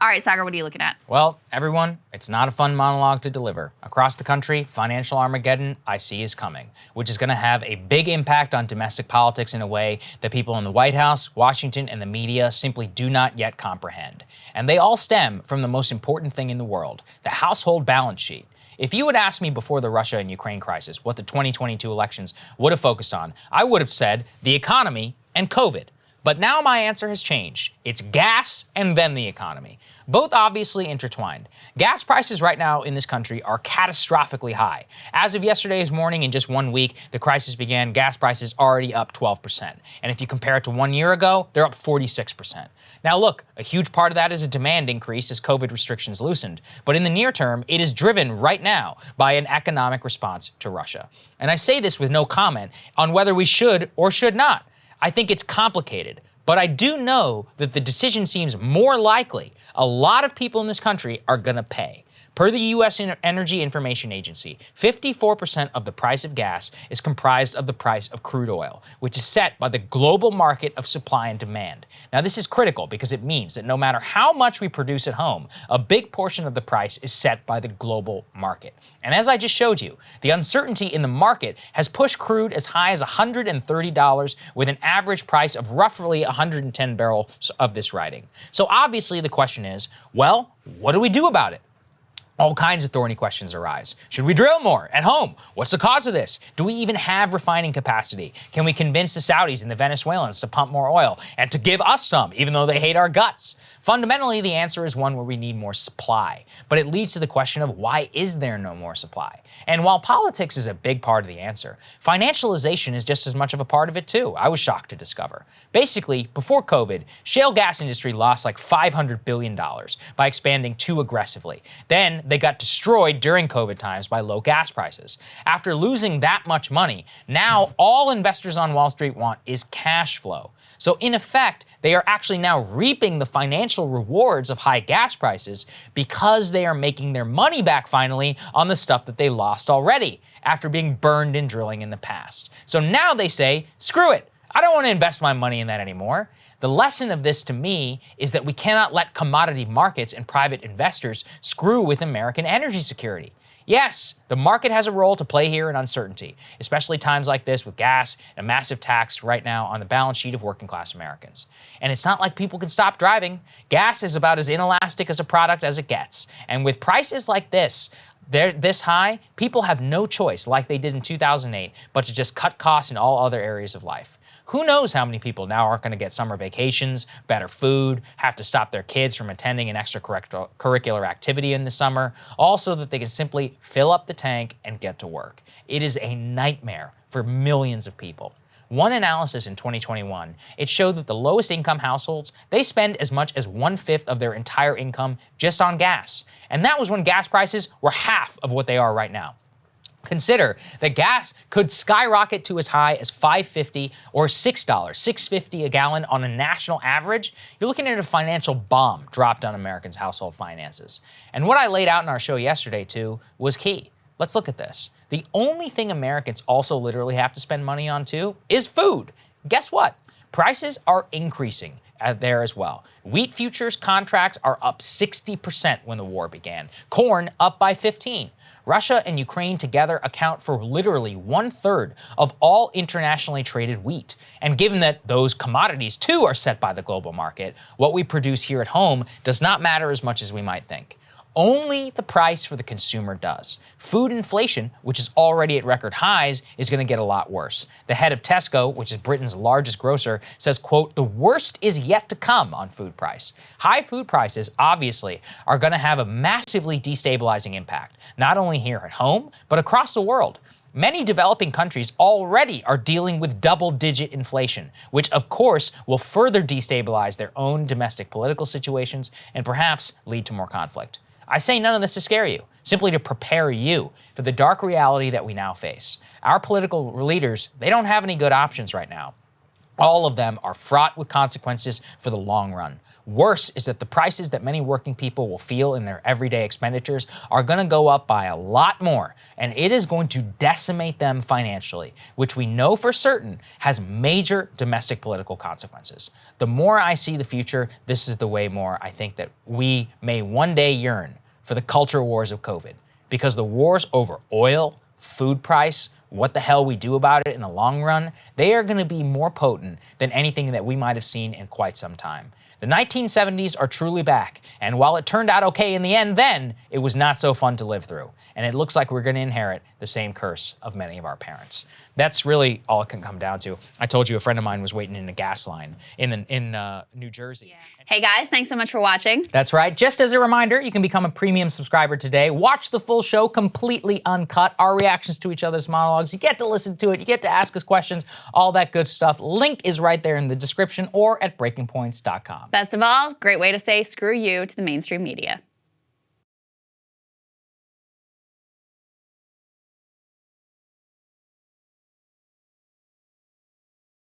All right, Saagar, what are you looking at? Well, everyone, it's not a fun monologue to deliver. Across the country, financial Armageddon I see is coming, which is going to have a big impact on domestic politics in a way that people in the White House, Washington, and the media simply do not yet comprehend. And they all stem from the most important thing in the world, the household balance sheet. If you had asked me before the Russia and Ukraine crisis what the 2022 elections would have focused on, I would have said the economy and COVID. But now my answer has changed. It's gas and then the economy. Both obviously intertwined. Gas prices right now in this country are catastrophically high. As of yesterday's morning, in just 1 week, the crisis began, gas prices already up 12%. And if you compare it to 1 year ago, they're up 46%. Now look, a huge part of that is a demand increase as COVID restrictions loosened. But in the near term, it is driven right now by an economic response to Russia. And I say this with no comment on whether we should or should not. I think it's complicated, but I do know that the decision seems more likely. A lot of people in this country are going to pay. Per the U.S. Energy Information Agency, 54% of the price of gas is comprised of the price of crude oil, which is set by the global market of supply and demand. Now, this is critical because it means that no matter how much we produce at home, a big portion of the price is set by the global market. And as I just showed you, the uncertainty in the market has pushed crude as high as $130 with an average price of roughly 110 barrels of this writing. So obviously the question is, well, what do we do about it? All kinds of thorny questions arise. Should we drill more at home? What's the cause of this? Do we even have refining capacity? Can we convince the Saudis and the Venezuelans to pump more oil and to give us some, even though they hate our guts? Fundamentally, the answer is one where we need more supply. But it leads to the question of why is there no more supply? And while politics is a big part of the answer, financialization is just as much of a part of it too. I was shocked to discover. Basically, before COVID, shale gas industry lost like $500 billion by expanding too aggressively. Then they got destroyed during COVID times by low gas prices. After losing that much money, now all investors on Wall Street want is cash flow. So in effect, they are actually now reaping the financial rewards of high gas prices because they are making their money back finally on the stuff that they lost already after being burned in drilling in the past. So now they say, screw it, I don't want to invest my money in that anymore. The lesson of this to me is that we cannot let commodity markets and private investors screw with American energy security. Yes, the market has a role to play here in uncertainty, especially times like this with gas and a massive tax right now on the balance sheet of working class Americans. And it's not like people can stop driving. Gas is about as inelastic as a product as it gets. And with prices like this high, people have no choice, like they did in 2008, but to just cut costs in all other areas of life. Who knows how many people now aren't going to get summer vacations, better food, have to stop their kids from attending an extracurricular activity in the summer, all so that they can simply fill up the tank and get to work. It is a nightmare for millions of people. One analysis in 2021, it showed that the lowest income households, they spend as much as 1/5 of their entire income just on gas. And that was when gas prices were half of what they are right now. Consider that gas could skyrocket to as high as $5.50 or $6, $6.50 a gallon on a national average. You're looking at a financial bomb dropped on Americans' household finances. And what I laid out in our show yesterday, too, was key. Let's look at this. The only thing Americans also literally have to spend money on, too, is food. Guess what? Prices are increasing there as well. Wheat futures contracts are up 60% when the war began. Corn up by 15%. Russia and Ukraine together account for literally 1/3 of all internationally traded wheat. And given that those commodities too are set by the global market, what we produce here at home does not matter as much as we might think. Only the price for the consumer does. Food inflation, which is already at record highs, is going to get a lot worse. The head of Tesco, which is Britain's largest grocer, says, quote, the worst is yet to come on food price. High food prices, obviously, are going to have a massively destabilizing impact, not only here at home, but across the world. Many developing countries already are dealing with double-digit inflation, which of course will further destabilize their own domestic political situations and perhaps lead to more conflict. I say none of this to scare you, simply to prepare you for the dark reality that we now face. Our political leaders, they don't have any good options right now. All of them are fraught with consequences for the long run. Worse is that the prices that many working people will feel in their everyday expenditures are going to go up by a lot more, and it is going to decimate them financially, which we know for certain has major domestic political consequences. The more I see the future, this is the way more I think that we may one day yearn for the culture wars of COVID, because the wars over oil, food price, what the hell we do about it in the long run, they are going to be more potent than anything that we might have seen in quite some time. The 1970s are truly back, and while it turned out okay in the end then, it was not so fun to live through. And it looks like we're going to inherit the same curse of many of our parents. That's really all it can come down to. I told you a friend of mine was waiting in a gas line in New Jersey. Yeah. Hey guys, thanks so much for watching. That's right. Just as a reminder, you can become a premium subscriber today. Watch the full show completely uncut, our reactions to each other's monologues. You get to listen to it. You get to ask us questions, all that good stuff. Link is right there in the description or at breakingpoints.com. Best of all, great way to say screw you to the mainstream media.